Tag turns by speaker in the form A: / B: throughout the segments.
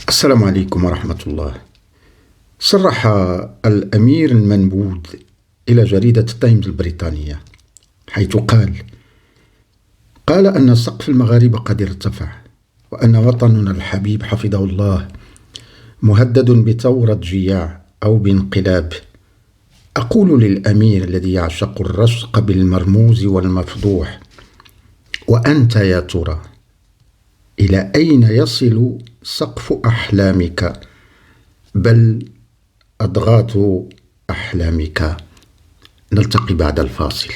A: السلام عليكم ورحمة الله. صرح الأمير المنبوذ إلى جريدة تايمز البريطانية حيث قال أن سقف المغاربة قد ارتفع، وأن وطننا الحبيب حفظه الله مهدد بثورة جياع أو بانقلاب. أقول للأمير الذي يعشق الرشق بالمرموز والمفضوح: وأنت يا ترى إلى أين يصل سقف أحلامك، بل أضغاث أحلامك؟ نلتقي بعد الفاصل.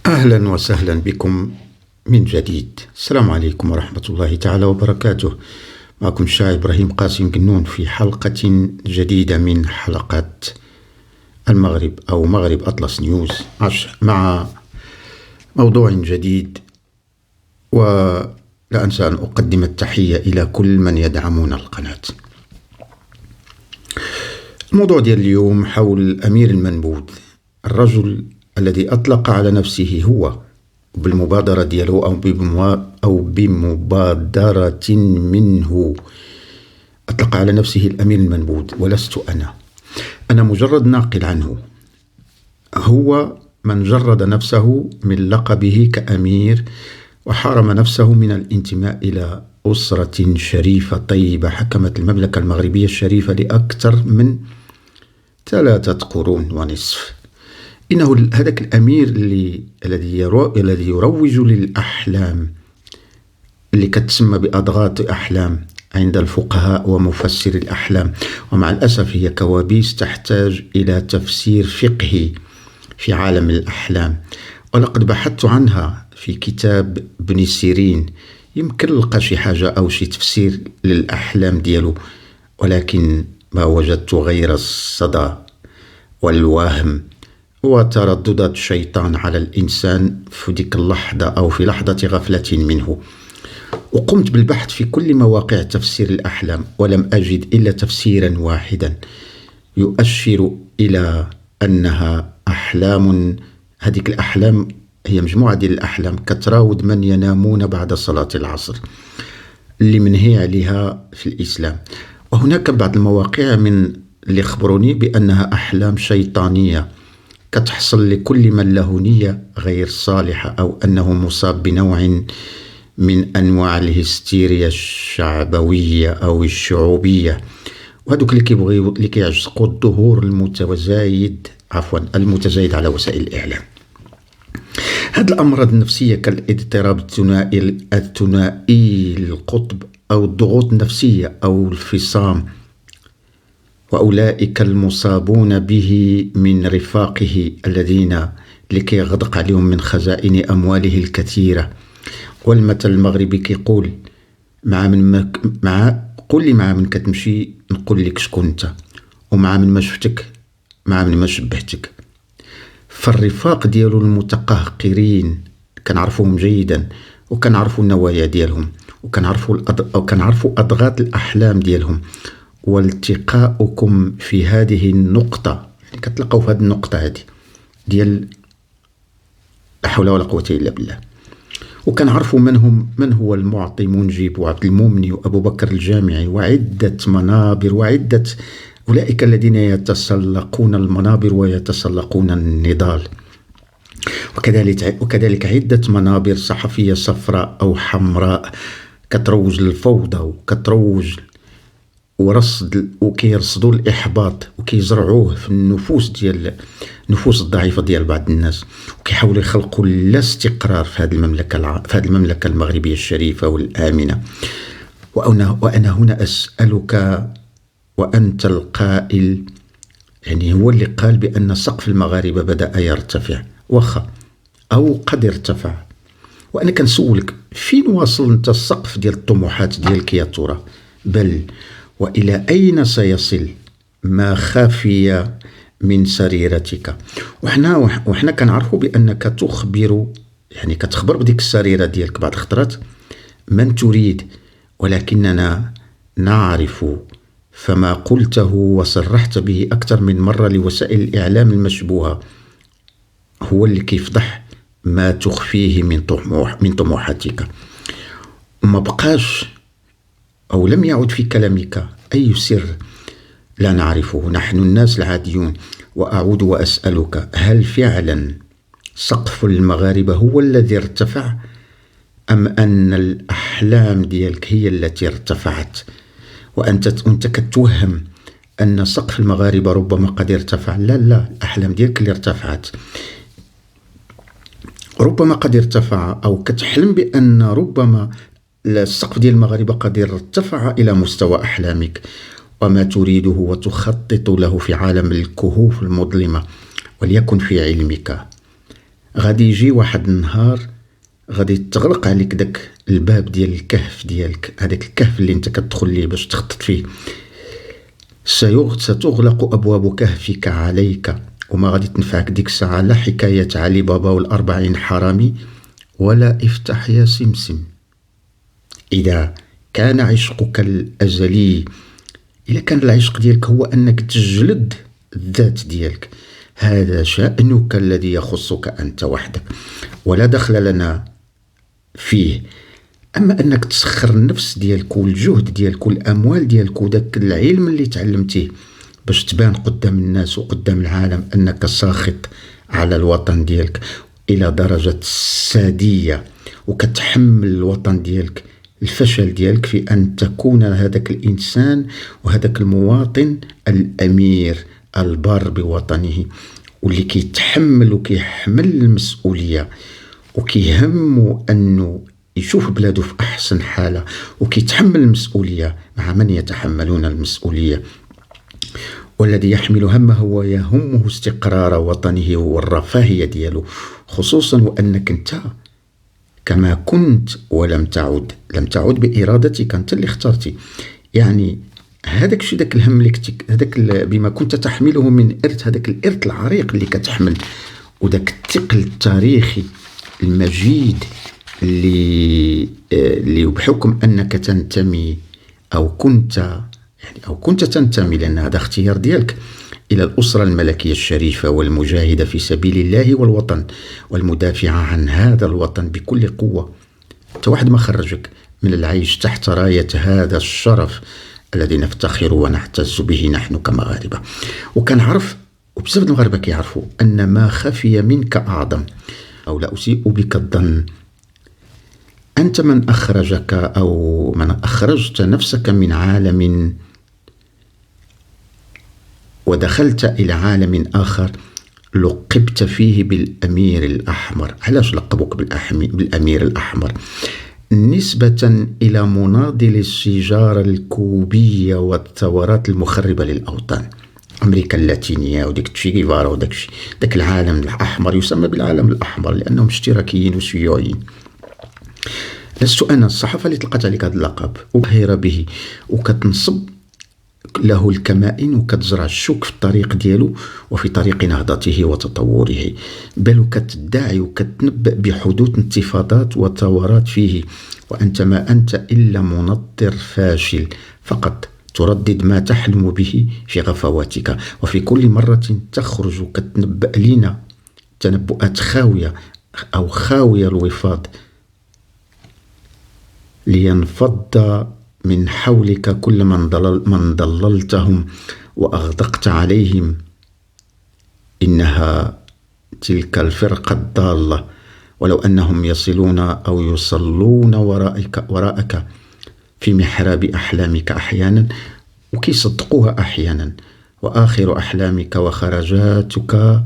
A: أهلا وسهلا بكم من جديد. السلام عليكم ورحمة الله تعالى وبركاته. معكم الشاعر إبراهيم قاسم جنون في حلقة جديدة من حلقات المغرب أو مغرب أطلس نيوز، مع موضوع جديد. ولا أنسى أن أقدم التحية إلى كل من يدعمون القناة. الموضوع ديال اليوم حول الأمير المنبوذ، الرجل الذي أطلق على نفسه هو بالمبادرة ديالو أو بمبادرة منه أطلق على نفسه الأمير المنبوذ، ولست أنا مجرد ناقل عنه. هو من جرد نفسه من لقبه كأمير وحرم نفسه من الانتماء إلى أسرة شريفة طيبة حكمت المملكة المغربية الشريفة لأكثر من 3 قرون ونصف. إنه هذاك الأمير الذي يروج للأحلام، اللي كتسمى بأضغاث أحلام عند الفقهاء ومفسر الأحلام، ومع الأسف هي كوابيس تحتاج إلى تفسير فقهي في عالم الأحلام. ولقد بحثت عنها في كتاب ابن سيرين، يمكن لقى شي حاجة أو شي تفسير للأحلام ديالو، ولكن ما وجدت غير الصدى والوهم وترددات الشيطان على الإنسان في ديك اللحظة أو في لحظة غفلة منه. وقمت بالبحث في كل مواقع تفسير الأحلام ولم أجد إلا تفسيرا واحدا يؤشر إلى أنها أحلام. هذيك الأحلام هي مجموعة ديال الأحلام كتراود من ينامون بعد صلاة العصر، اللي منهي عليها في الإسلام. وهناك بعض المواقع من اللي خبروني بأنها أحلام شيطانية كتحصل لكل من له نية غير صالحة، أو أنه مصاب بنوع من أنواع الهستيريا الشعبوية أو الشعوبية، وهذوك اللي كيبغيو اللي كيعشقوا الظهور المتزايد على وسائل الإعلام. هاد الأمراض النفسية كالاضطراب الثنائي القطب أو الضغوط النفسية أو الفصام، وأولئك المصابون به من رفاقه الذين لكي يغدق عليهم من خزائن أمواله الكثيرة. والمثل المغربي كيقول: قول لي مع من كتمشي نقول لك شكون انت، ومع من ما شفتك مع من ما شبهتك. فالرفاق ديالو المتقهقرين كنعرفوهم جيدا، وكنعرفوا النوايا ديالهم، وكنعرفوا أضغاث الأحلام ديالهم. والتقاؤكم في هذه النقطة، يعني كتلقوا في هذه النقطة هذه ديال لا حول ولا قوة إلا بالله. وكنعرفوا من هو المعطي منجب وعبد المؤمن وأبو بكر الجامعي وعدة منابر وعدة أولئك الذين يتسلقون المنابر ويتسلقون النضال. وكذلك عدة منابر صحفية صفراء أو حمراء كتروج للفوضى وكتروج وكيرصدوا الإحباط وكيزرعوه في النفوس الضعيفة ديال بعض الناس، وكيحاولوا يخلقوا لا استقرار في هذه المملكة المغربية الشريفة والآمنة. وأنا هنا أسألك وأنت القائل، يعني هو اللي قال بأن سقف المغاربة بدأ يرتفع أو قد ارتفع، وأنا كنسولك فين واصل انت السقف ديال الطموحات ديالك يا ترى؟ بل وإلى أين سيصل ما خفي من سريرتك. وحنا كنعرفوا بأنك تخبر، يعني كتخبر بديك السريرة ديالك بعض الخطرات من تريد، ولكننا نعرف فما قلته وصرحت به أكثر من مرة لوسائل الإعلام المشبوهة هو اللي كيفضح ما تخفيه من طموحاتك. ما بقاش أو لم يعد في كلامك أي سر لا نعرفه نحن الناس العاديون. وأعود وأسألك، هل فعلا سقف المغاربة هو الذي ارتفع، أم أن الأحلام ديالك هي التي ارتفعت وأنت كتوهم أن سقف المغاربة ربما قد ارتفع؟ لا، الأحلام ديالك اللي ارتفعت. ربما قد ارتفع، أو كتحلم بأن ربما السقف ديال المغاربة قد ارتفع إلى مستوى أحلامك وما تريده وتخطط له في عالم الكهوف المظلمة. وليكن في علمك غادي يجي واحد النهار غادي تغلق عليك داك الباب ديال الكهف ديالك، هذاك الكهف اللي انت كتدخل ليه باش تخطط فيه. ستغلق أبواب كهفك عليك، وما غادي تنفعك ديك الساعة لا حكاية علي بابا والأربعين حرامي ولا افتح يا سمسم. إذا كان عشقك الأزلي، إذا كان العشق ديالك هو أنك تجلد الذات ديالك، هذا شأنك الذي يخصك أنت وحدك ولا دخل لنا فيه. أما أنك تسخر النفس ديالك والجهد ديالك والأموال ديالك وداك العلم اللي تعلمتيه باش تبان قدام الناس وقدام العالم أنك ساخط على الوطن ديالك إلى درجة السادية، وكتحمل الوطن ديالك الفشل ديالك في أن تكون هذاك الإنسان وهذاك المواطن الأمير البار بوطنه، واللي كيتحمل وكيحمل المسؤولية وكيهمه أنه يشوف بلاده في أحسن حالة، وكيتحمل المسؤولية مع من يتحملون المسؤولية. والذي يحمل همه ويهمه استقرار وطنه والرفاهية دياله، خصوصا وأنك أنت كما كنت ولم تعد بإرادتك، أنت اللي اخترتي. يعني هذاك الشيء، ذاك الهم اللي هذاك بما كنت تحمله من إرث، هذاك الإرث العريق اللي كتحمل، وذاك الثقل التاريخي المجيد اللي بحكم أنك تنتمي أو كنت تنتمي، لأن هذا اختيار ديالك، إلى الأسرة الملكية الشريفة والمجاهدة في سبيل الله والوطن والمدافعة عن هذا الوطن بكل قوة. واحد ما خرجك من العيش تحت راية هذا الشرف الذي نفتخر ونعتز به نحن كمغاربة. وكنعرف، وبزاف المغاربة كيعرفوا، أن ما خفي منك أعظم. أو لا أسيء بك الظن، أنت من أخرجك أو من أخرجت نفسك من عالم ودخلت إلى عالم آخر لقبت فيه بالأمير الأحمر. علاش لقبوك بالأمير الأحمر؟ نسبة إلى مناضل السيجارة الكوبية والثورات المخربة للأوطان، أمريكا اللاتينية وديك تشي جيفارا وداك داك العالم الأحمر يسمى بالعالم الأحمر لأنهم اشتراكيين وشيوعيين. لست أنا الصحافة اللي تلقت عليك هذا اللقب وبهر به وكتنصب له الكمائن وكتزرع الشك في الطريق ديالو وفي طريق نهضته وتطوره، بل وكتدعي وكتنبأ بحدوث انتفاضات وثورات فيه، وأنت ما أنت إلا منظر فاشل فقط تردد ما تحلم به في غفواتك. وفي كل مرة تخرج وكتنبأ لنا تنبؤات خاوية أو خاوية الوفاض لينفض من حولك كل من ضللتهم وأغدقت عليهم. إنها تلك الفرقة الضالة، ولو أنهم يصلون أو يصلون وراءك في محراب أحلامك أحيانا وكيصدقوها أحيانا، وآخر أحلامك وخرجاتك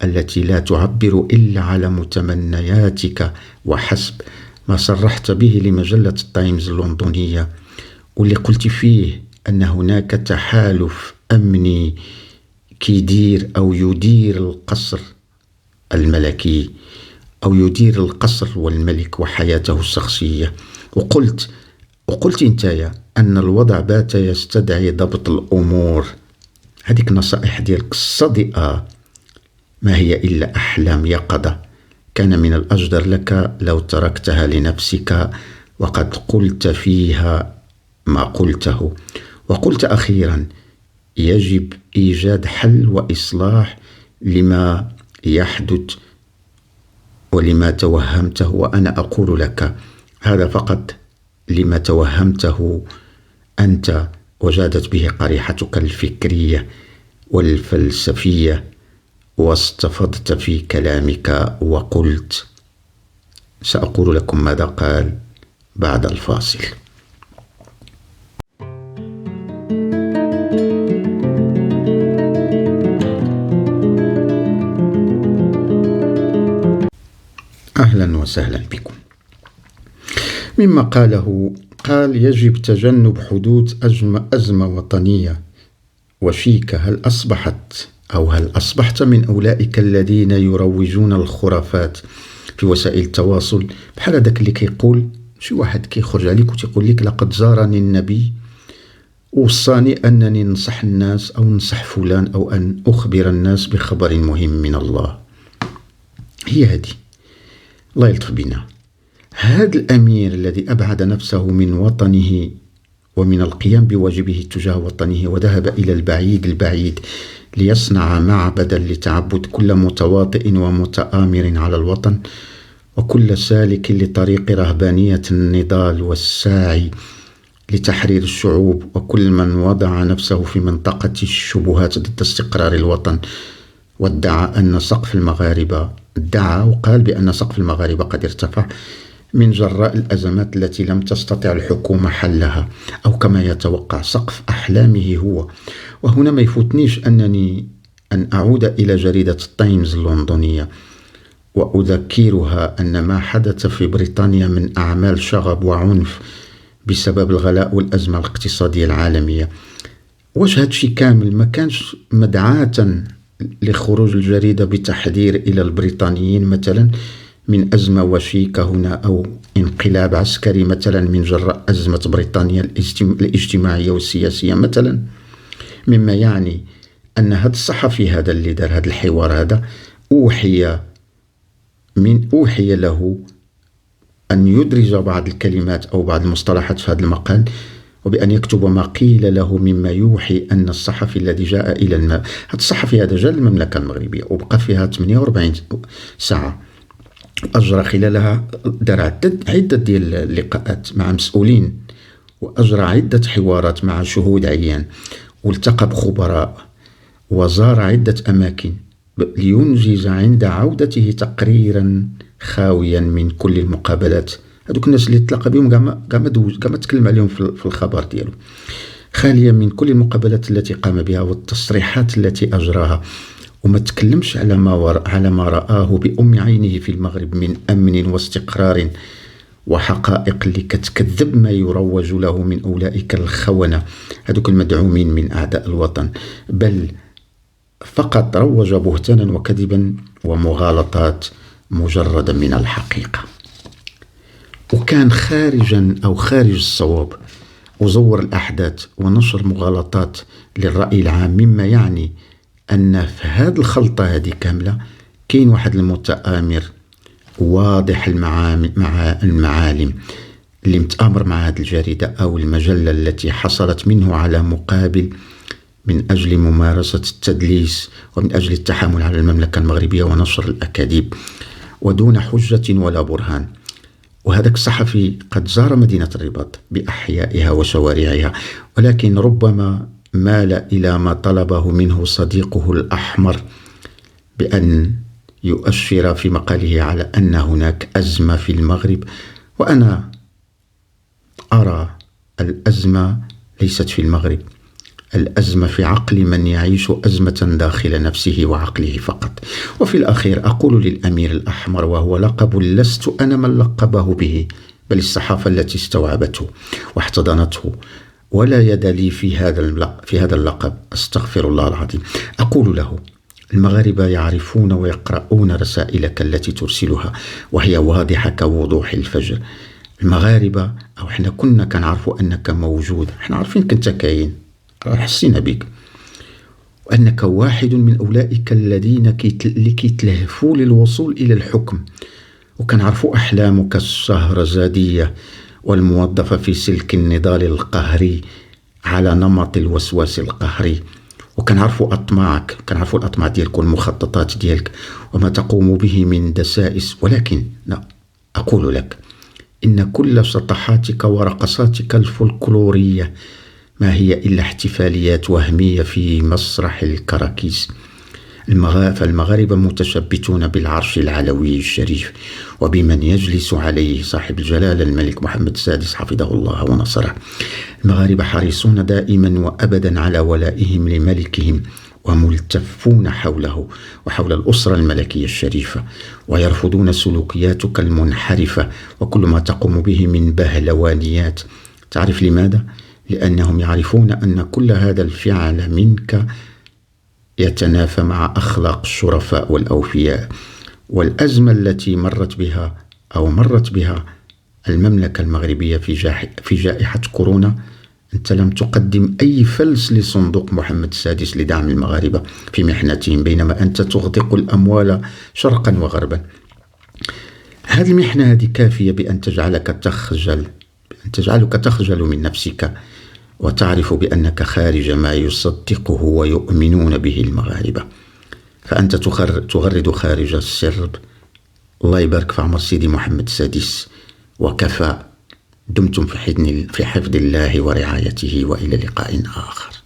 A: التي لا تعبر إلا على متمنياتك وحسب، ما صرحت به لمجلة التايمز اللندنية، واللي قلت فيه أن هناك تحالف أمني كيدير أو يدير القصر الملكي أو يدير القصر والملك وحياته الشخصية. وقلت انتايا أن الوضع بات يستدعي ضبط الأمور. هذيك النصائح ديالك الصادئة ما هي إلا أحلام يقظة، كان من الأجدر لك لو تركتها لنفسك، وقد قلت فيها ما قلته. وقلت أخيرا يجب إيجاد حل وإصلاح لما يحدث ولما توهمته، وأنا أقول لك هذا فقط لما توهمته أنت وجادت به قريحتك الفكرية والفلسفية، واستفضت في كلامك وقلت. سأقول لكم ماذا قال بعد الفاصل. أهلا وسهلا بكم. مما قاله، قال يجب تجنب حدوث أزمة وطنية وشيكة. هل أصبحت من أولئك الذين يروجون الخرافات في وسائل التواصل، بحال هذاك اللي كيقول شي واحد كيخرج عليك وتيقول لك لقد زارني النبي وصاني أنني ننصح الناس أو ننصح فلان أو أن أخبر الناس بخبر مهم من الله. هي هذه، الله يلطف بنا. هذا الأمير الذي أبعد نفسه من وطنه ومن القيام بواجبه تجاه وطنه وذهب إلى البعيد ليصنع معبدا لتعبد كل متواطئ ومتآمر على الوطن، وكل سالك لطريق رهبانية النضال والساعي لتحرير الشعوب، وكل من وضع نفسه في منطقة الشبهات ضد استقرار الوطن، وادعى أن سقف المغاربة وقال بأن سقف المغاربة قد ارتفع من جراء الأزمات التي لم تستطع الحكومة حلها، أو كما يتوقع سقف أحلامه هو. وهنا ما يفوتنيش أن أعود إلى جريدة التايمز اللندنية وأذكرها أن ما حدث في بريطانيا من أعمال شغب وعنف بسبب الغلاء والأزمة الاقتصادية العالمية. واش هادشي كامل ما كانش مدعاة لخروج الجريدة بتحذير إلى البريطانيين مثلا من أزمة وشيكة هنا، أو انقلاب عسكري مثلا من جراء أزمة بريطانيا الاجتماعية والسياسية مثلا؟ مما يعني أن هذا الصحفي هذا اللي دار هذا الحوار هذا أوحي له أن يدرج بعض الكلمات أو بعض المصطلحات في هذا المقال، وبأن يكتب ما قيل له، مما يوحي أن الصحفي الذي جاء إلى هذا الصحفي هذا جاء المملكة المغربية وبقى فيها 48 ساعة، أجرى خلالها دار عدة ديال اللقاءات مع مسؤولين، وأجرى عدة حوارات مع شهود عيان، والتقى بخبراء، وزار عدة أماكن لينجز عند عودته تقريرا خاويا من كل المقابلات. هذوك الناس اللي تلاقى بهم كاع ما تكلم عليهم في الخبر ديالو، خاليا من كل المقابلات التي قام بها والتصريحات التي أجراها، وما تكلمش على ما رآه بأم عينه في المغرب من أمن واستقرار وحقائق اللي كتكذب ما يروج له من أولئك الخونة هذوك المدعومين من أعداء الوطن، بل فقط روج بهتانا وكذبا ومغالطات مجردا من الحقيقة، وكان خارج الصواب، وزور الأحداث ونشر مغالطات للرأي العام، مما يعني أن في هذه الخلطة هذه كاملة كاين واحد المتآمر واضح المعالم اللي متآمر مع هذه الجريدة أو المجلة التي حصلت منه على مقابل من أجل ممارسة التدليس ومن أجل التحامل على المملكة المغربية ونشر الأكاذيب ودون حجة ولا برهان. وهذاك الصحفي قد زار مدينة الرباط بأحيائها وشوارعها، ولكن ربما مال إلى ما طلبه منه صديقه الأحمر بأن يؤشر في مقاله على أن هناك أزمة في المغرب، وأنا أرى الأزمة ليست في المغرب، الأزمة في عقل من يعيش أزمة داخل نفسه وعقله فقط. وفي الأخير أقول للأمير الأحمر، وهو لقب لست أنا من لقبه به بل الصحافة التي استوعبته واحتضنته، ولا يد لي في هذا اللقب، أستغفر الله العظيم. أقول له المغاربة يعرفون ويقرؤون رسائلك التي ترسلها، وهي واضحة كوضوح الفجر. المغاربة أو إحنا كنا كنعرفوا أنك موجود، إحنا عارفين كنت كاين، حسينا بك، وأنك واحد من أولئك الذين كيتلهفوا للوصول إلى الحكم، وكنعرفوا أحلامك الشهرزادية والموظفة في سلك النضال القهري على نمط الوسواس القهري، وكنعرفوا أطماعك، كنعرفوا الأطماع ديالك والمخططات ديالك وما تقوم به من دسائس. ولكن لا، أقول لك إن كل شطحاتك ورقصاتك الفولكلورية ما هي إلا احتفاليات وهمية في مسرح الكراكيز. فالمغاربة متشبتون بالعرش العلوي الشريف وبمن يجلس عليه صاحب الجلالة الملك محمد السادس حفظه الله ونصره. المغاربة حريصون دائما وأبدا على ولائهم لملكهم، وملتفون حوله وحول الأسرة الملكية الشريفة، ويرفضون سلوكياتك المنحرفة وكل ما تقوم به من بهلوانيات. تعرف لماذا؟ لأنهم يعرفون أن كل هذا الفعل منك يتنافى مع أخلاق الشرفاء والأوفياء. والأزمة التي مرت بها المملكة المغربية في جائحة كورونا، أنت لم تقدم أي فلس لصندوق محمد السادس لدعم المغاربة في محنتهم، بينما أنت تغدق الأموال شرقا وغربا. هذه المحنة هذه كافية بأن تجعلك تخجل من نفسك، وتعرف بأنك خارج ما يصدقه ويؤمنون به المغاربة، فأنت تغرد خارج السرب. الله يبارك في عمر سيدي محمد السادس، وكفى. دمتم في حفظ الله ورعايته، وإلى لقاء آخر.